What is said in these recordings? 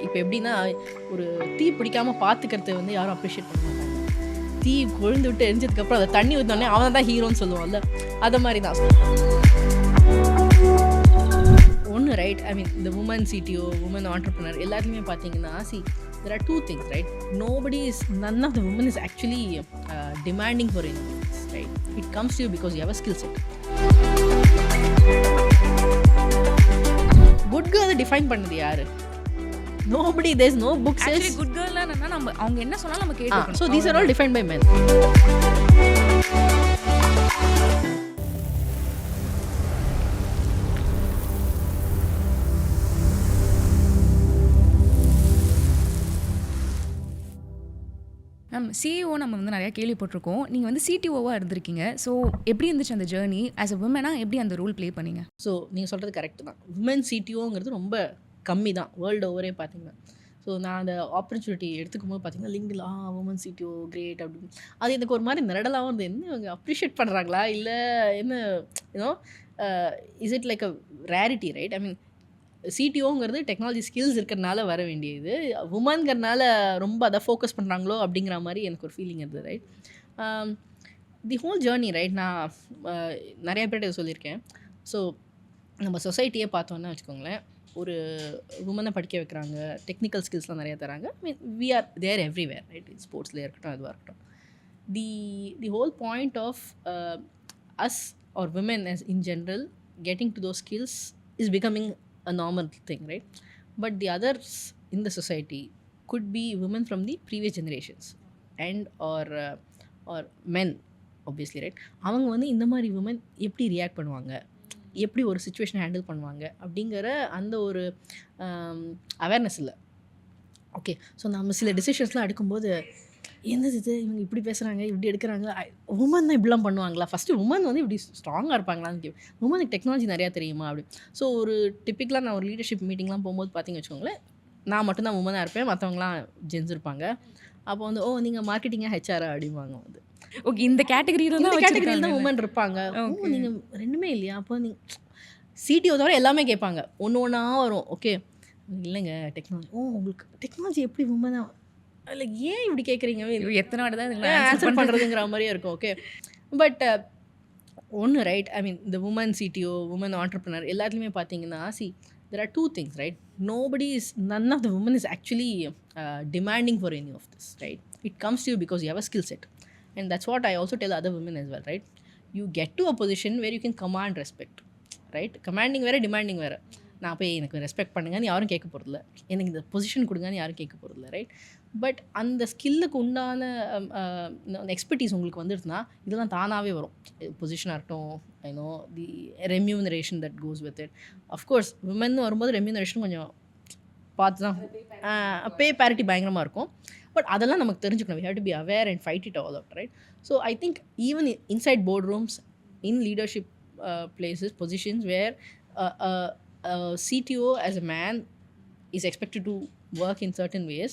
இப்போ எப்படின்னா ஒரு தீ பிடிக்காமல் பார்த்துக்கிறத வந்து யாரும் அப்ரிஷியேட் பண்ண மாட்டாங்க. தீ கொழுந்து விட்டு எரிஞ்சதுக்கப்புறம் அதை தண்ணி ஊற்றினோடனே அவன் தான் ஹீரோன்னு சொல்லுவான்ல, அதை மாதிரி தான் ஒன்று. ரைட், ஐ மீன் இந்த உமன் சிடிஓ, உமன் ஆண்டர்பிரினர் எல்லாத்துலேயுமே பார்த்தீங்கன்னா there are two things, right? None of the women is actually demanding for anything, right? It comes to you because you have a skill set. Good girl define பண்ணது யாரு? Nobody, there's no book says actually good girl னா நம்ம அவங்க என்ன சொன்னாலும் நம்ம கேட்கணும். So these are all defined by men. CEO நம்ம வந்து நிறையா கேள்விப்பட்டிருக்கோம். நீங்கள் வந்து சிடிஓவாக இருந்திருக்கீங்க. ஸோ எப்படி இருந்துச்சு அந்த ஜேர்னி? ஆஸ் அ உமனாக எப்படி அந்த ரோல் ப்ளே பண்ணீங்க? ஸோ நீங்கள் சொல்கிறது கரெக்டு தான். உமன் சிடிஓங்கிறது ரொம்ப கம்மி தான் வேர்ல்டு ஓவரே பார்த்தீங்கன்னா. ஸோ நான் அந்த ஆப்பர்ச்சுனிட்டி எடுத்துக்கும் போது பார்த்தீங்கன்னா லிங்கில் உமன் சிடிஓ கிரேட் அப்படின்னு அது எனக்கு ஒரு மாதிரி நிரடலாகவும் இருந்தது. என்ன அவங்க அப்ரிஷியேட் பண்ணுறாங்களா இல்லை என்ன you know is it like a rarity, right? I mean சிடிஓங்கிறது டெக்னாலஜி ஸ்கில்ஸ் இருக்கிறனால வர வேண்டியது, உமன்கிறனால ரொம்ப அதை ஃபோக்கஸ் பண்ணுறாங்களோ அப்படிங்கிற மாதிரி எனக்கு ஒரு ஃபீலிங் இருந்தது, right? The whole journey, right? நான் நிறைய பேர்கிட்ட சொல்லியிருக்கேன். ஸோ நம்ம சொசைட்டியே பார்த்தோன்னா வச்சுக்கோங்களேன், ஒரு உமனை படிக்க வைக்கிறாங்க, டெக்னிக்கல் ஸ்கில்ஸ்லாம் நிறையா தராங்க. I mean we are there everywhere, right? ஸ்போர்ட்ஸ்லேயே இருக்கட்டும், அதுவாக இருக்கட்டும். The whole point of us are women as in general getting to those skills is becoming a normal thing, right? But the others in the society could be women from the previous generations and or men obviously, right? அவங்க வந்து இந்த மாதிரி women எப்படி react பண்ணுவாங்க, எப்படி ஒரு சுச்சுவேஷனை handle பண்ணுவாங்க அப்படிங்கிற அந்த ஒரு அவேர்னஸ் இல்லை. ஓகே, ஸோ நம்ம சில டிசிஷன்ஸ்லாம் எடுக்கும்போது என்னது இது, இவங்க இப்படி பேசுகிறாங்க, இப்படி எடுக்கிறாங்க, உமன் தான் இப்படிலாம் பண்ணுவாங்களா, ஃபஸ்ட்டு உமன் வந்து இப்படி ஸ்ட்ராங்காக இருப்பாங்களான்னு உமனுக்கு டெக்னாலஜி நிறையா தெரியுமா அப்படி. ஸோ ஒரு டிப்பிக்கலாக நான் ஒரு லீடர்ஷிப் மீட்டிங்லாம் போகும்போது பார்த்தீங்க வச்சுக்கோங்களேன், நான் மட்டும்தான் உமனாக இருப்பேன், மற்றவங்களாம் ஜென்ஸ் இருப்பாங்க. அப்போ வந்து நீங்கள் மார்க்கெட்டிங்காக ஹெச்ஆர் அப்படிம்பாங்க வந்து. ஓகே, இந்த கேட்டகரியில் தான் உமன் இருப்பாங்க. நீங்கள் ரெண்டுமே இல்லையா? அப்போ நீங்கள் சிடிஓ தவிர எல்லாமே கேட்பாங்க, ஒன்று ஒன்றா வரும். ஓகே, இல்லைங்க டெக்னாலஜி, உங்களுக்கு டெக்னாலஜி எப்படி உமனா இல்லை, ஏன் இப்படி கேட்குறீங்க, எத்தனை வாட்டி தான் ஆன்சர் பண்ணுறதுங்கிற மாதிரியே இருக்கும். ஓகே, பட் ஒன்று, ரைட்? ஐ மீன் இந்த உமன் சிடிஓ, உமன் ஆண்டர்பிரினர் எல்லாத்துலேயுமே பார்த்தீங்கன்னா there are two things, right? None of the women is actually demanding for any of this, right? It comes to you because you have a skill set, and that's what I also tell other women as well, right? You get to a position where you can command respect, right? Commanding வேறு, demanding வேறு. நான் போய் எனக்கு respect பண்ணுங்கன்னு யாரும் கேட்க போகிறதில்ல, எனக்கு இந்த பொசிஷன் கொடுங்கன்னு யாரும் கேட்க போகிறதில்ல, ரைட்? பட் அந்த ஸ்கில்லுக்கு உண்டான எக்ஸ்பர்டீஸ் உங்களுக்கு வந்துடுதுன்னா இதெல்லாம் தானாகவே வரும். பொசிஷனாக இருக்கட்டும், I know the remuneration that goes with it. Of course women வரும்போது ரெம்யூனரேஷன் கொஞ்சம் பார்த்து தான், பே பேரிட்டி பயங்கரமாக இருக்கும். பட் அதெல்லாம் நமக்கு தெரிஞ்சுக்கணும். we have to be aware and fight it all out, right? So I think even inside boardrooms, in leadership places, positions where CTO as a man is expected to work in certain ways,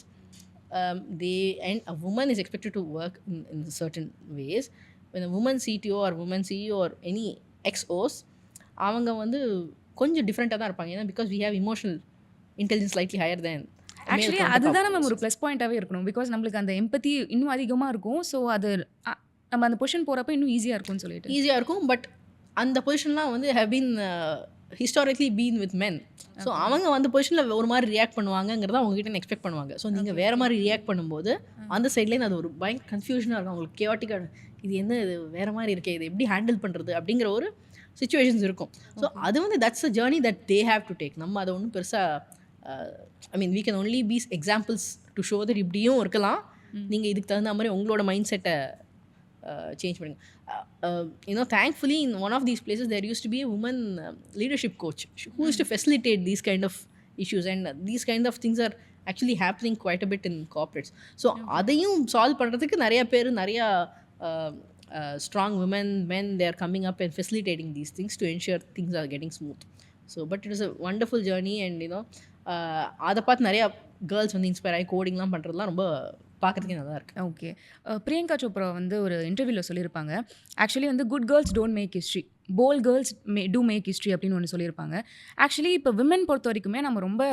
and a woman is expected to work in certain ways. When a woman CTO or woman CEO or any XOs, அவங்க வந்து கொஞ்சம் டிஃப்ரெண்ட்டாக தான் இருப்பாங்க. ஏன்னா because we have emotional intelligence slightly higher than actually அதுதான் நம்ம ஒரு ப்ளஸ் பாயிண்ட்டாகவே இருக்கணும். பிகாஸ் நம்மளுக்கு அந்த எம்பத்தி இன்னும் அதிகமாக இருக்கும். ஸோ அது நம்ம அந்த பொசிஷன் போகிறப்ப இன்னும் ஈஸியாக இருக்கும்னு சொல்லிட்டு ஈஸியாக இருக்கும். பட் அந்த பொசிஷன்லாம் வந்து have been historically been with men. So அவங்க அந்த பொசிஷனில் ஒரு மாதிரி ரியாக்ட் பண்ணுவாங்கங்கிறத அவங்ககிட்ட எக்ஸ்பெக்ட் பண்ணுவாங்க. ஸோ நீங்கள் வேறு மாதிரி ரியாக்ட் பண்ணும்போது அந்த சைட்லேருந்து அது ஒரு பயங்கர கன்ஃபியூஷனாக இருக்கும், அவங்களுக்கு கேட்டிக்காக, இது என்ன, இது வேறு மாதிரி இருக்கே, இது எப்படி ஹேண்டில் பண்ணுறது அப்படிங்கிற ஒரு சுச்சுவேஷன்ஸ் இருக்கும். ஸோ அது வந்து that's a journey that they have to take. நம்ம அதை ஒன்றும் பெருசாக ஐ மீன் we can only be examples to show that இப்படியும் இருக்கலாம், நீங்கள் இதுக்கு தகுந்த மாதிரி உங்களோட மைண்ட் செட்டை change பண்ணுங்க. Thankfully in one of these places there used to be a woman leadership coach who used to facilitate these kind of issues, and these kind of things are actually happening quite a bit in corporates. So அதையும் solve பண்ணுறதுக்கு நிறைய பேர், நிறையா strong women, men, they are coming up and facilitating these things to ensure things are getting smooth. So but it was a wonderful journey, and அதை பார்த்து நிறையா girls வந்து inspire ஆகி கோடிங்லாம் பண்ணுறதுலாம் ரொம்ப பார்க்குறதுக்கே நல்லா இருக்குது. ஓகே, பிரியங்கா சோப்ரா வந்து ஒரு இன்டர்வியூவில் சொல்லியிருப்பாங்க, ஆக்சுவலி வந்து good girls don't make history, bold girls do make history அப்படின்னு ஒன்று சொல்லியிருப்பாங்க. ஆக்சுவலி இப்போ விமன் பொறுத்த வரைக்குமே நம்ம ரொம்ப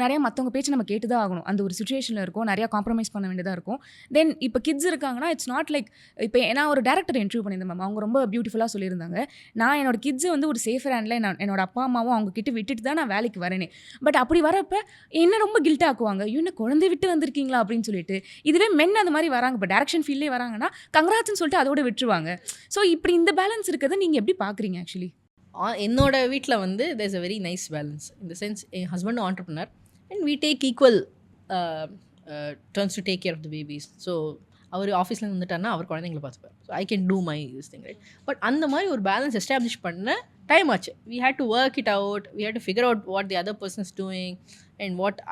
நிறைய மற்றவங்க பேச்சு நம்ம கேட்டு தான் ஆகணும். அந்த ஒரு சுச்சுவேஷனில் இருக்கும், நிறையா காம்ப்ரமைஸ் பண்ண வேண்டியதாக இருக்கும். தென் இப்போ கிட்ஸ் இருக்காங்கன்னா இட்ஸ் நாட் லைக் இப்போ நான் ஒரு டேரக்டர் இன்டர்வியூ பண்ணியிருந்தேன் மேம். அவங்க ரொம்ப பியூட்டிஃபுல்லாக சொல்லியிருந்தாங்க. நான் என்னோட கிட்ஸை வந்து ஒரு சேஃபர் ஹேண்டில் என்னோட அப்பா அம்மாவும் அவங்க கிட்ட விட்டுட்டு தான் நான் வேலைக்கு வரேனே. பட் அப்படி வரப்ப என்ன ரொம்ப கில்ட் ஆக்குவாங்க. என்ன குழந்தை விட்டு வந்திருக்கீங்களா அப்படின்னு சொல்லிட்டு. இதுவே மென் அந்த மாதிரி வராங்க, இப்போ டேரக்ஷன் ஃபீல்ட்லேயே வராங்கன்னா கங்க்ராட்ஸ்னு சொல்லிட்டு அதோட விட்டுருவாங்க. ஸோ இப்படி இந்த பேலன்ஸ் இருக்கிறத நீங்கள் எப்படி பார்க்குறீங்க ஆக்சுவலி? என்னோட வீட்டில் வந்து there is a very nice balance. இந்த சென்ஸ் என் ஹஸ்பண்டும் entrepreneur and we take equal turns to take care of the babies. So அவர் ஆஃபீஸ்லேருந்து வந்துட்டாருன்னா அவர் குழந்தைங்களை பார்த்துப்பார். So I can do my this thing, right? But அந்த மாதிரி ஒரு பேலன்ஸ் எஸ்டாப்ளிஷ் பண்ண டைம் ஆச்சு. We had to work it out, we had to figure out what the other person is doing and what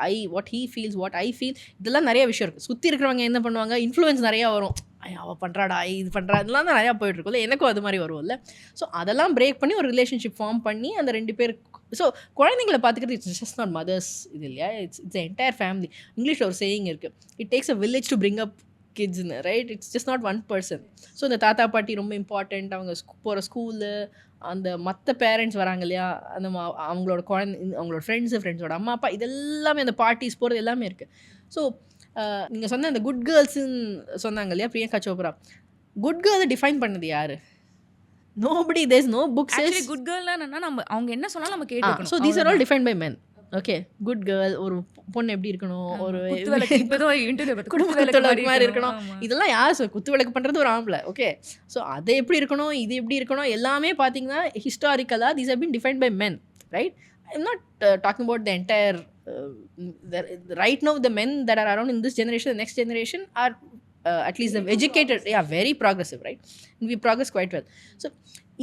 he feels, what I feel. இதெல்லாம் நிறைய விஷயம் இருக்குது. சுற்றி இருக்கிறவங்க என்ன பண்ணுவாங்க, இன்ஃப்ளூயன்ஸ் நிறையா வரும். அவள் பண்ணுறாடா, இது பண்ணுறா, இதெல்லாம் தான் நிறையா போயிட்டுருக்கும்ல. எனக்கும் அது மாதிரி வரும்ல. ஸோ அதெல்லாம் பிரேக் பண்ணி ஒரு ரிலேஷன்ஷிப் ஃபார்ம் பண்ணி அந்த 2 பேர். ஸோ குழந்தைங்களை பார்த்துக்கிறது இட்ஸ் ஜஸ்ட் நாட் மதர்ஸ் இது இல்லையா, இட்ஸ் என்டையர் ஃபேமிலி. இங்கிலீஷில் ஒரு சேயிங் இருக்குது, it takes a village to bring up கிட்ஸ்னு, right? It's just not one person. So இந்த தாத்தா பாட்டி ரொம்ப இம்பார்ட்டண்ட். அவங்க போகிற ஸ்கூலு, அந்த மற்ற பேரண்ட்ஸ் வராங்க இல்லையா, அந்த அவங்களோட அவங்களோட ஃப்ரெண்ட்ஸோட அம்மா அப்பா, இதெல்லாமே அந்த பார்ட்டிஸ் போகிறது எல்லாமே இருக்குது. ஸோ நீங்கள் சொன்ன அந்த குட் கேர்ள்ஸுன்னு சொன்னாங்க இல்லையா பிரியங்கா சோப்ரா, குட் கேர்ளை டிஃபைன் பண்ணது யார்? Nobody. There is no book says good கேர்ள்னா என்னன்னா நம்ம அவங்க என்ன சொன்னாலும் நம்ம கேட்டுக்கணும். So these are all defined by men. Okay, good girl, ஒரு பொண்ணு எப்படி இருக்கணும், ஒரு குத்துவிளக்கு மாதிரி இருக்கணும், இதெல்லாம் யார் குத்துவிளக்கு பண்ணுறது ஒரு ஆம்பளை. ஓகே, ஸோ அதை எப்படி இருக்கணும், இது எப்படி இருக்கணும், எல்லாமே பார்த்தீங்கன்னா ஹிஸ்டாரிக்கலாக these have been defined by men, right? I'm not talking about the entire right now the men that are around in this generation, the next generation are at least the educated, yeah, very progressive, right? And we progress quite well. So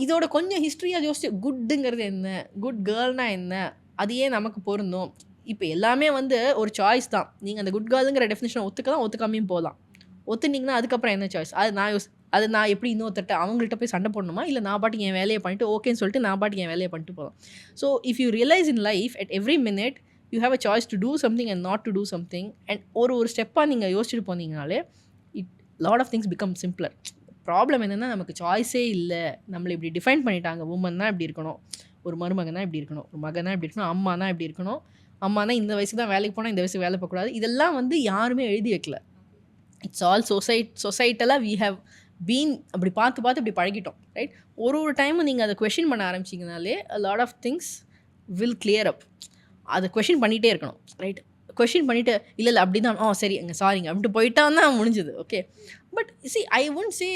இதோட கொஞ்சம் ஹிஸ்ட்ரியாக யோசிச்சு குட்டுங்கிறது என்ன, good கேர்ள்னா என்ன, அது ஏன் நமக்கு பொருந்தும்? இப்போ எல்லாமே வந்து ஒரு சாய்ஸ் தான். நீங்கள் அந்த குட் கேர்ளுங்கிற டெஃபினேஷனை ஒத்துக்கலாம், ஒத்துக்காமையும் போகலாம். ஒத்துனீங்கன்னா அதுக்கப்புறம் என்ன சாய்ஸ்? அது நான் எப்படி இன்னொருத்தட்ட அவங்கள்ட்ட போய் சண்டை போடணுமா, இல்லை நான் பாட்டுக்கு என் வேலையை பண்ணிட்டு ஓகேன்னு சொல்லிட்டு நான் பாட்டுக்கு என் வேலையை பண்ணிட்டு போகலாம். So if you realise in life at every minute you have a choice to do something and not to do something, and ஒரு ஸ்டெப்பாக நீங்கள் யோசிச்சுட்டு போனீங்கனாலே lot of things become simpler. Problem என்னென்னா நமக்கு சாய்ஸே இல்லை. நம்மளை இப்படி டிஃபைன் பண்ணிட்டாங்க. உமன் தான் இப்படி இருக்கணும், ஒரு மருமகன் தான் இப்படி இருக்கணும், ஒரு மகன் தான் இப்படி இருக்கணும், அம்மா தான் இப்படி இருக்கணும், அம்மானா இந்த வயசுக்கு தான் வேலைக்கு போனால் இந்த வயசுக்கு வேலை போகக்கூடாது. இதெல்லாம் வந்து யாருமே எழுதி வைக்கல. இட்ஸ் ஆல் சொசைட்டலாக வி ஹவ் பீன் அப்படி பார்த்து இப்படி பழகிட்டோம், ரைட்? ஒரு டைமும் நீங்கள் அதை கொஷின் பண்ண ஆரம்பிச்சிங்கனாலே a lot of things will clear up. அதை கொஷின் பண்ணிகிட்டே இருக்கணும், ரைட்? கொஷின் பண்ணிவிட்டு இல்லை அப்படி தான், சரி அங்கே சாரிங்க அப்படின்ட்டு போயிட்டான்னா முடிஞ்சுது. Okay, but see I won't say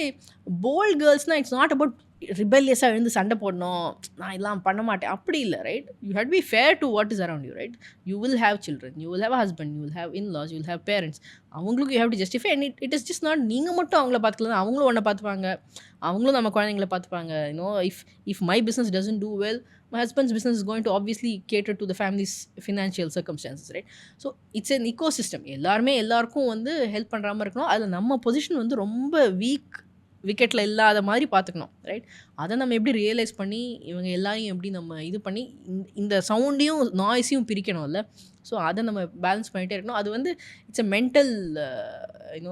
bold கேர்ள்ஸ்னால் இட்ஸ் நாட் அபவுட் ரிபெல்லியஸாக எழுந்து சண்டை போடணும், நான் இதெல்லாம் பண்ண மாட்டேன், அப்படி இல்லை, right? You had be fair to what is around you, right? You will have children, you will have husband, you will have in laws, you will have parents. அவங்களுக்கு you have to justify. And it is just not நீங்கள் மட்டும் அவங்கள பார்த்துக்கலாம், அவங்களும் ஒன்றை பார்த்துப்பாங்க, அவங்களும் நம்ம குழந்தைங்கள பார்த்துப்பாங்க. If my business doesn't two well, my husband's business is going to obviously cater to the family's financial circumstances, right? So it's an ecosystem. எல்லாருமே எல்லாருக்கும் வந்து ஹெல்ப் பண்ணுறாமல் இருக்கணும். அதில் நம்ம பொசிஷன் வந்து ரொம்ப விக்கெட்டில் இல்லாத மாதிரி பார்த்துக்கணும், ரைட்? அதை நம்ம எப்படி ரியலைஸ் பண்ணி இவங்க எல்லாரையும் எப்படி நம்ம இது பண்ணி இந்த சவுண்டையும் நாய்ஸையும் பிரிக்கணும்ல. ஸோ அதை நம்ம பேலன்ஸ் பண்ணிகிட்டே இருக்கணும். அது வந்து it's a mental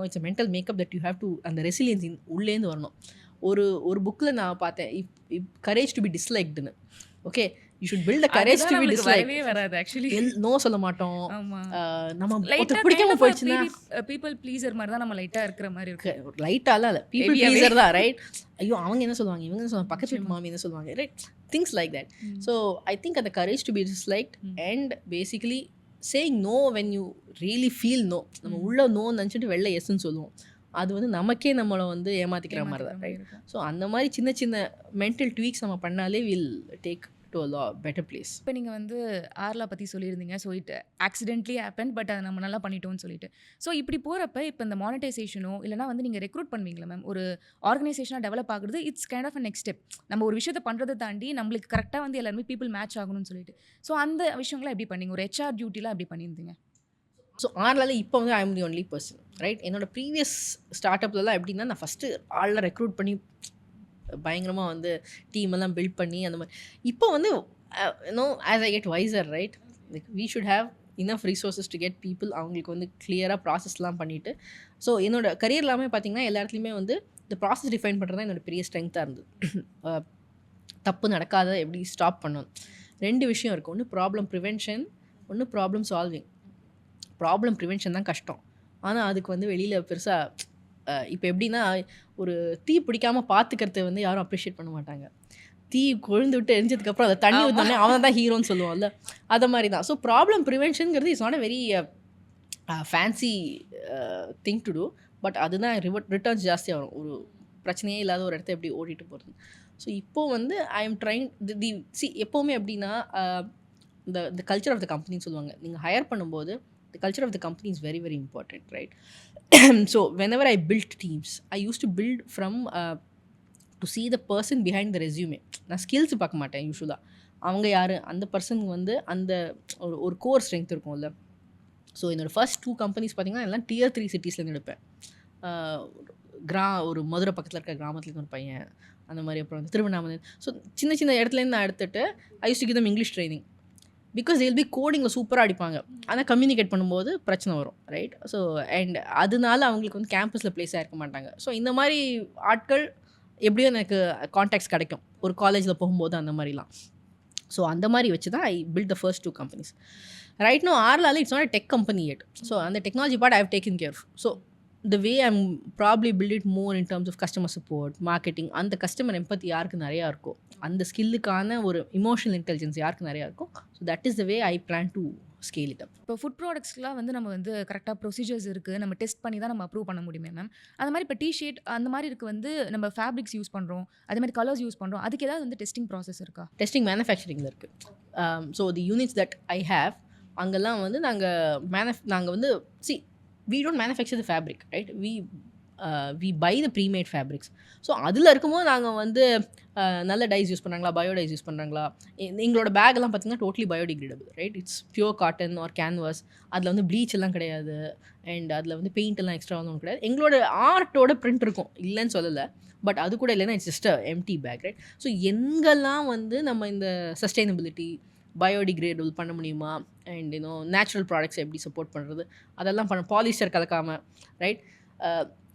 it's a mental makeup that you have to, அந்த ரெசிலியன்ஸ் உள்ளேருந்து வரணும். ஒரு புக்கில் நான் பார்த்தேன், இப் கரேஜ் டு பி டிஸ்லைக்டுன்னு. Okay, you should build the courage to be dislike. வராது ஆக்சுவலி. நோ சொல்ல மாட்டோம். நம்ம லைட்டா பிடிக்காம போயிடுச்சுன்னா பீப்பிள் ப்ளீசர் மாதிரி தான் நம்ம லைட்டா இருக்கிற மாதிரி இருக்கு. லைட்டால இல்லை, பீப்பிள் ப்ளீசர் தான், ரைட்? ஐயோ அவங்க என்ன சொல்லுவாங்க, இவங்க என்ன சொல்லுவாங்க, பக்கத்து வீட்டு மாமி என்ன சொல்லுவாங்க, right? Things like that. So I think அந்த courage to be disliked and basically saying no when you really feel no. நம்ம உள்ள நோன்னு நினச்சிட்டு வெளில எஸ்ன்னு சொல்லுவோம். அது வந்து நமக்கே நம்மளை வந்து ஏமாற்றிக்கிற மாதிரி தான், ரைட்? ஸோ அந்த மாதிரி சின்ன சின்ன மென்டல் ட்வீக்ஸ் நம்ம பண்ணாலே will take to a better place. இப்போ நீங்கள் வந்து ஆர்லா பற்றி சொல்லியிருந்தீங்க. So it accidentally happen, but அதை நம்ம நல்லா பண்ணிட்டோம்னு சொல்லிட்டு. ஸோ இப்படி போகிறப்ப இப்போ இந்த மானிட்டைசேஷனோ இல்லைனா வந்து நீங்கள் ரெக்ரூட் பண்ணுவீங்களா மேம்? ஒரு ஆர்கனைசேஷனாக டெவலப் ஆகுறது it's kind of a next step. நம்ம ஒரு விஷயத்தை பண்ணுறதை தாண்டி நம்மளுக்கு கரெக்டாக வந்து எல்லாருமே பீப்புள் மேட்ச் ஆகணும்னு சொல்லிட்டு. ஸோ அந்த விஷயங்களை எப்படி பண்ணீங்க? ஒரு ஹெச்ஆர் டியூட்டிலாம் எப்படி பண்ணியிருந்தீங்க? ஸோ ஆர்லால் இப்போ வந்து I am the only person, right? என்னோட ப்ரீவியஸ் ஸ்டார்ட் அப்லலாம் எப்படின்னா நான் ஃபஸ்ட்டு ஆளில் ரெக்ரூட் பண்ணி பயங்கரமாக வந்து டீமெல்லாம் பில்ட் பண்ணி அந்த மாதிரி. இப்போ வந்து as I get wiser, right, like we should have enough resources to get people. அவங்களுக்கு வந்து கிளியராக ப்ராசஸ்லாம் பண்ணிவிட்டு. ஸோ என்னோடய கரியர் எல்லாமே பார்த்திங்கன்னா எல்லா இடத்துலையுமே வந்து இந்த ப்ராசஸ் டிஃபைன் பண்ணுறது தான் என்னோடய பெரிய ஸ்ட்ரென்த்தாக இருந்தது. தப்பு நடக்காத எப்படி ஸ்டாப் பண்ணணும். 2 விஷயம் இருக்குது. ஒன்று ப்ராப்ளம் ப்ரிவென்ஷன், ஒன்று ப்ராப்ளம் சால்விங். ப்ராப்ளம் ப்ரிவென்ஷன் தான் கஷ்டம். ஆனால் அதுக்கு வந்து வெளியில் பெருசாக இப்போ எப்படின்னா, ஒரு தீ பிடிக்காமல் பார்த்துக்கிறது வந்து யாரும் அப்ரிஷியேட் பண்ண மாட்டாங்க. தீ கொழுந்து விட்டு எரிஞ்சதுக்கப்புறம் அதை தண்ணி ஊற்றினோடனே அவன் தான் ஹீரோன்னு சொல்லுவான்ல, அதை மாதிரி தான். ஸோ ப்ராப்ளம் ப்ரிவென்ஷனுங்கிறது is not a very fancy thing to do. But அதுதான் ரிட்டர்ன்ஸ் ஜாஸ்தியாக வரும். ஒரு பிரச்சனையே இல்லாத ஒரு இடத்த எப்படி ஓடிட்டு போகிறது. ஸோ இப்போது வந்து ஐ எம் ட்ரைங் எப்போவுமே எப்படின்னா, த கல்ச்சர் ஆஃப் த கம்பெனின்னு சொல்லுவாங்க. நீங்கள் ஹையர் பண்ணும்போது the culture of the company is very very important, right? So whenever I built teams, I used to build from to see the person behind the resume. நான் skills பார்க்க மாட்டேன் யூஸ்வலாக. அவங்க யார், அந்த பர்சனுக்கு வந்து அந்த ஒரு கோர் ஸ்ட்ரென்த் இருக்கும்ல. ஸோ என்னோடய ஃபர்ஸ்ட் 2 கம்பெனிஸ் பார்த்திங்கன்னா எல்லாம் Tier 3 சிட்டிஸ்லேருந்து எடுப்பேன். ஒரு மதுரை பக்கத்தில் இருக்க கிராமத்துலேருந்து ஒரு பையன், அந்த மாதிரி. அப்புறம் வந்து திருவண்ணாமலை. ஸோ சின்ன சின்ன இடத்துலேருந்து நான் எடுத்துகிட்டு I use to give them English training. Because they'll be கோடிங்கில் சூப்பராக அடிப்பாங்க. ஆனால் கம்யூனிகேட் பண்ணும்போது பிரச்சனை வரும், ரைட்? ஸோ அண்ட் அதனால அவங்களுக்கு வந்து கேம்பஸில் ப்ளேஸாக இருக்க மாட்டாங்க. ஸோ இந்த மாதிரி ஆட்கள் எப்படியோ எனக்கு கான்டாக்ட்ஸ் கிடைக்கும் ஒரு காலேஜில் போகும்போது, அந்த மாதிரிலாம். ஸோ அந்த மாதிரி வச்சு தான் I build the first 2 companies. Right no ஆர்லால it's not a tech company yet. So அந்த technology part I have taken care of. So the way I'm probably build it more in terms of customer support, marketing, அந்த customer எம்பத்தி யாருக்கு நிறையா இருக்கோ, அந்த ஸ்கில்லுக்கான ஒரு emotional intelligence யாருக்கு நிறையா இருக்கோ, so that is the way I plan to scale it up. இப்போ ஃபுட் ப்ராடக்ட்ஸ்க்குலாம் வந்து நம்ம வந்து கரெக்டாக ப்ரொசீஜர்ஸ் இருக்குது, நம்ம டெஸ்ட் பண்ணி தான் நம்ம அப்ரூவ் பண்ண முடியுமே மேம். அந்த மாதிரி இப்போ டிஷர்ட் அந்த மாதிரி இருக்கு வந்து நம்ம ஃபேப்ரிக்ஸ் யூஸ் பண்ணுறோம், அதே மாதிரி கலர்ஸ் யூஸ் பண்ணுறோம், அதுக்கு ஏதாவது வந்து டெஸ்டிங் ப்ராசஸ் இருக்கா? டெஸ்டிங் மேனுஃபேக்சரிங்கில் இருக்குது. So the units that I have, அங்கெல்லாம் வந்து நாங்கள் வந்து we don't manufacture the fabric, right? We buy the pre-made fabrics. So அதில் இருக்கும்போது நாங்கள் வந்து நல்ல டைஸ் யூஸ் பண்ணுறாங்களா, பயோடைஸ் யூஸ் பண்ணுறாங்களா. எங்களோட பேக்கெல்லாம் பார்த்திங்கன்னா totally biodegradable, right? It's pure cotton or canvas. அதில் வந்து ப்ளீச் எல்லாம் கிடையாது, அண்ட் அதில் வந்து பெயிண்ட் எல்லாம் எக்ஸ்ட்ரா வந்து கிடையாது. எங்களோட ஆர்ட்டோட பிரிண்ட் இருக்கும், இல்லைன்னு சொல்லலை. பட் அது கூட இல்லைன்னா it's just empty bag, right? So எங்கெல்லாம் வந்து நம்ம இந்த சஸ்டைனபிலிட்டி, பயோடிகிரேடபிள் பண்ண முடியுமா, அண்ட் நேச்சுரல் ப்ராடக்ட்ஸ் எப்படி சப்போர்ட் பண்ணுறது, அதெல்லாம் பாலிஸ்டர் கலக்காமல், ரைட்?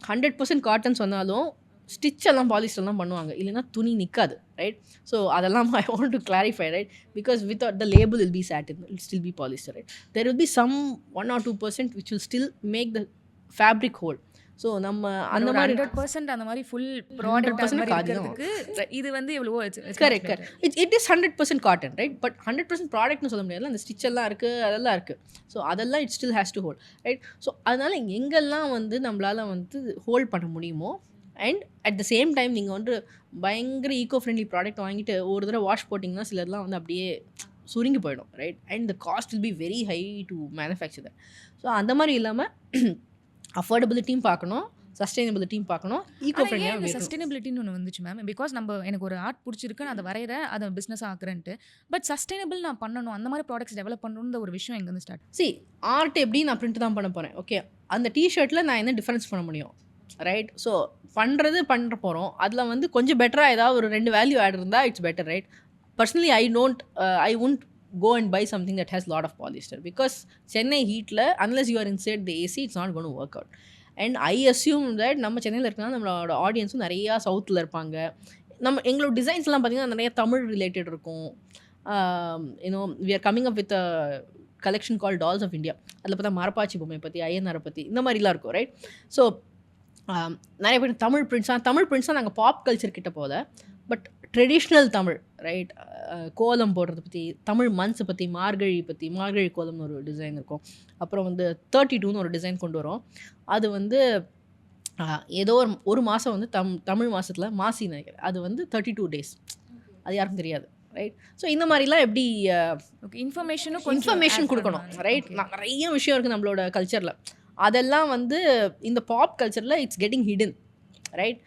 100% காட்டன்ஸ் வந்தாலும் ஸ்டிச்செல்லாம் பாலிஸ்டர்லாம் பண்ணுவாங்க, இல்லைன்னா துணி நிற்காது, ரைட்? ஸோ அதெல்லாம் I want to clarify, right? Because without the label will be satin, it still be polyester, right? There will be some 1 or 2% which will still make the fabric whole. So நம்ம அந்த மாதிரி 100% அந்த மாதிரி full product இருக்கிறதுக்கு இது வந்து எவ்வளவோ correct. It is 100% cotton, right? But 100% ப்ராடக்ட்னு சொல்ல முடியாது, அந்த ஸ்டிச் எல்லாம் இருக்குது, அதெல்லாம் இருக்குது. ஸோ அதெல்லாம் it still has to hold, right? So அதனால் எங்கெல்லாம் வந்து நம்மளால் வந்து ஹோல்ட் பண்ண முடியுமோ, and at the same time நீங்கள் வந்து பயங்கர ஈகோ ஃப்ரெண்ட்லி ப்ராடக்ட் வாங்கிட்டு ஒரு தடவை வாஷ் போட்டிங்கன்னா சிலர்லாம் வந்து அப்படியே சுருங்கி போயிடும், right? And the cost will be very high to manufacture that. So அந்த மாதிரி இல்லாமல் அஃபோர்டபிலிட்டியும் பார்க்கணும், சஸ்டைனபிலிட்டியும் பார்க்கணும், ஈகோ ஃப்ரெண்ட்லியாக. சஸ்டைனபிலிட்டின்னு ஒன்று வந்துச்சு மேம். பிகாஸ் எனக்கு ஒரு ஆர்ட் பிடிச்சிருக்கு, நான் அதை வரைகிறேன், அதை பிஸ்னஸ் ஆக்குறேன்ட்டு. பட் சஸ்டைனபிள் நான் பண்ணணும், அந்த மாதிரி ப்ராடக்ட்ஸ் டெவலப் பண்ணணுன்ற ஒரு விஷயம் எங்கேருந்து ஸ்டார்ட்? ஆர்ட் எப்படி நான் பிரிண்ட் தான் பண்ண போகிறேன், ஓகே? அந்த டிஷர்ட்டில் நான் என்ன டிஃப்ரென்ஸ் பண்ண முடியும், ரைட்? ஸோ பண்ணுற போகிறோம், அதில் வந்து கொஞ்சம் பெட்டராக ஏதாவது ஒரு 2 வேல்யூ ஆட் இருந்தால் it's better, right? Personally I won't go and buy something that has lot of polyester, because Chennai heatல unless you are inside the AC it's not going to work out. And I assume that நம்ம சென்னையில் இருக்கனால நம்மளோட ஆடியன்ஸும் நிறையா சவுத்தில் இருப்பாங்க. எங்களோட டிசைன்ஸ்லாம் பார்த்திங்கன்னா நிறைய தமிழ் ரிலேட்டட் இருக்கும். we are coming up with a collection called Dolls of India. அதில் பார்த்தா மரப்பாச்சி பொம்மை பற்றி, ஐயனாரை பற்றி, இந்த மாதிரிலாம் இருக்கும், ரைட்? ஸோ நிறைய பேர் தமிழ் பிரிண்ட்ஸாக நாங்கள் பாப் கல்ச்சர் கிட்ட போல, பட் ட்ரெடிஷ்னல் தமிழ், ரைட்? கோலம் போடுறதை பற்றி, தமிழ் மந்த்ஸை பற்றி, மார்கழி கோலம்னு ஒரு டிசைன் இருக்கும். அப்புறம் வந்து 32ன்னு ஒரு டிசைன் கொண்டு வரோம். அது வந்து ஏதோ ஒரு மாதம் வந்து தமிழ் மாதத்தில் மாசி நினைக்கிறேன், அது வந்து 32 days, அது யாருக்கும் தெரியாது, ரைட்? ஸோ இந்த மாதிரிலாம் எப்படி இன்ஃபர்மேஷன் கொடுக்கணும், ரைட்? நிறைய விஷயம் இருக்குது நம்மளோட கல்ச்சரில். அதெல்லாம் வந்து இந்த பாப் கல்ச்சரில் it's getting hidden, right?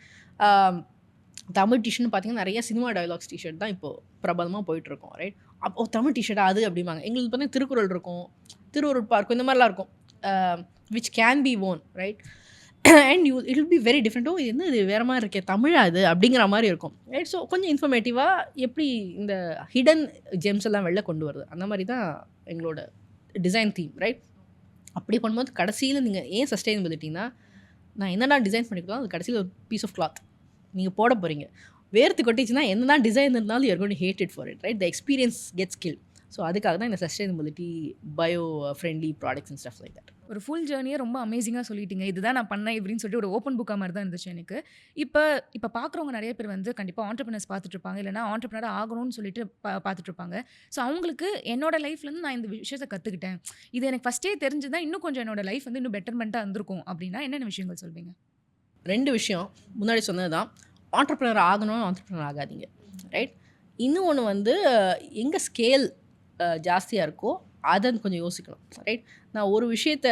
Tamil டிஷர்ட்னு பார்த்தீங்கன்னா நிறைய சினிமா டயலாக்ஸ் டிஷர்ட் தான் இப்போது பிரபலமாக போயிட்டுருக்கோம், ரைட்? அப்போ தமிழ் டிஷர்ட்டா அது அப்படிம்பாங்க. எங்களுக்கு பார்த்தீங்கன்னா திருக்குறள் இருக்கும், திருவருட்பா இருக்கும், இந்த மாதிரிலாம் இருக்கும், which can be own, right? And it will be very டிஃப்ரெண்ட்டோ, இது என்ன, இது வேறு மாதிரி இருக்கே, தமிழா அது அப்படிங்கிற மாதிரி இருக்கும், ரைட்? ஸோ கொஞ்சம் இன்ஃபர்மேட்டிவாக எப்படி இந்த ஹிடன் ஜெம்ஸ் எல்லாம் வெளில கொண்டு வருது, அந்த மாதிரி தான் எங்களோட டிசைன் தீம், ரைட்? அப்படி பண்ணும்போது கடைசியில் நீங்கள் ஏன் சஸ்டைனபிலிட்டினா, நான் என்னடா டிசைன் பண்ணிக்கலாம், அது கடைசியில் ஒரு பீஸ் ஆஃப் கிளாத் நீங்கள் போட போகிறீங்க, வேர்த்து கொட்டிச்சுன்னா என்ன தான் டிசைன் இருந்தாலும் you are going to hate it for it, right? The experience gets kill. So அதுக்காக தான் இந்த sustainability, bio friendly products and stuff like that. ஒரு ஃபுல் ஜர்னியே ரொம்ப அமேசிங்கா சொல்லிட்டீங்க. இதுதான் நான் பண்ணேன் இப்படின்னு சொல்லிட்டு ஒரு ஓப்பன் புக்கா மாரி தான் இருந்துச்சு எனக்கு. இப்ப இப்ப பார்க்குறவங்க நெறைய பேர் வந்து கண்டிப்பா ஆன்டர்பிரினர்ஸ் பார்த்துட்டு இருப்பாங்க. இல்லன்னா ஆன்டர்பிரினர் ஆகணும்னு சொல்லிட்டு பார்த்துட்டு இருப்பாங்க. ஸோ அவங்களுக்கு என்னோட லைஃப்லேருந்து நான் இந்த விஷயத்த கத்துக்கிட்டேன். இது எனக்கு ஃபர்ஸ்ட்டே தெரிஞ்சிருந்தா இன்னும் கொஞ்சம் என்னோட லைஃப் வந்து இன்னும் பெட்டர்மென்ட்டா இருந்திருக்கும் அப்படின்னா என்னென்ன விஷயங்கள் சொல்வீங்க? 2 விஷயம் முன்னாடி சொன்னது தான். ஆன்டர்பிரினர் ஆகணும்னு ஆன்டர்பிரினர் ஆகாதீங்க. ரைட்? இன்னும் ஒண்ணு வந்து எங்க ஸ்கேல் ஜாஸ்தியா இருக்கோ, அத கொஞ்சம் யோசிக்கணும். ரைட்? நான் ஒரு விஷயத்த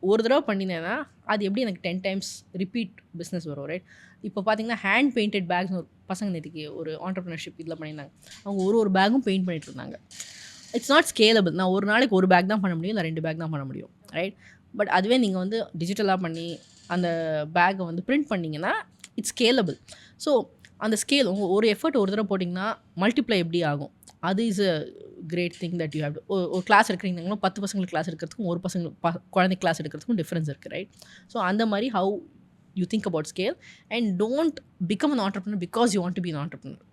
ஒரு தடவ பண்ணினேன்னா, அது எப்படி எனக்கு 10 டைம்ஸ் ரிப்பீட் பிசினஸ் வரும். ரைட்? இப்போ பார்த்தீங்கன்னா, ஹேண்ட் பெயிண்டட் பேக்ஸ்னு ஒரு பசங்க நேத்திக்கு ஒரு ஆன்டர்பிரினர்ஷிப் இதில பண்ணியிருந்தாங்க. அவங்க ஒரு பேக்கும் பெயிண்ட் பண்ணிட்டு இருந்தாங்க. It's not scalable. நான் ஒரு நாளைக்கு 1 பேக் தான் பண்ண முடியும். இல்ல 2 பேக் தான் பண்ண முடியும். ரைட்? பட் அதுவே நீங்க வந்து டிஜிட்டலா பண்ணி, அந்த பேக்க வந்து பிரிண்ட் பண்ணீங்கன்னா, இட்ஸ் ஸ்கேலபிள். ஸோ அந்த ஸ்கேல் ஒரு எஃபர்ட் ஒரு தடவ போட்டிங்கன்னா, மல்டிப்ளை எப்படி ஆகும்? அது is a great thing that you have to. ஒரு கிளாஸ் எடுக்கிறீங்கன்னா 10 பசங்களுக்கு கிளாஸ் எடுக்கிறதுக்கும், ஒரு குழந்தைக்கு கிளாஸ் எடுக்கிறதுக்கும் டிஃபரன்ஸ் இருக்குது. ரைட்? ஸோ அந்த மாதிரி how you think about scale and don't become an entrepreneur because you want to be an entrepreneur.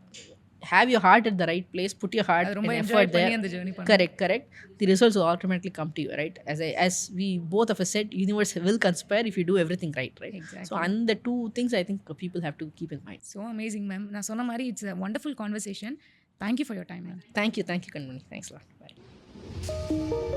Have your heart at the right place, put your heart அது and ரொம்ப effort enjoy there. பண்ணி அந்த journey பண்ணேன். Correct. The results will automatically come to you, right? As we both of us said, universe will conspire if you do everything right? Exactly. So and the two things I think people have to keep in mind. So amazing, ma'am. நான் சொன்ன மாரி it's a wonderful conversation. Thank you for your time, ma'am. Thank you, Kanmani. Thanks a lot. Bye.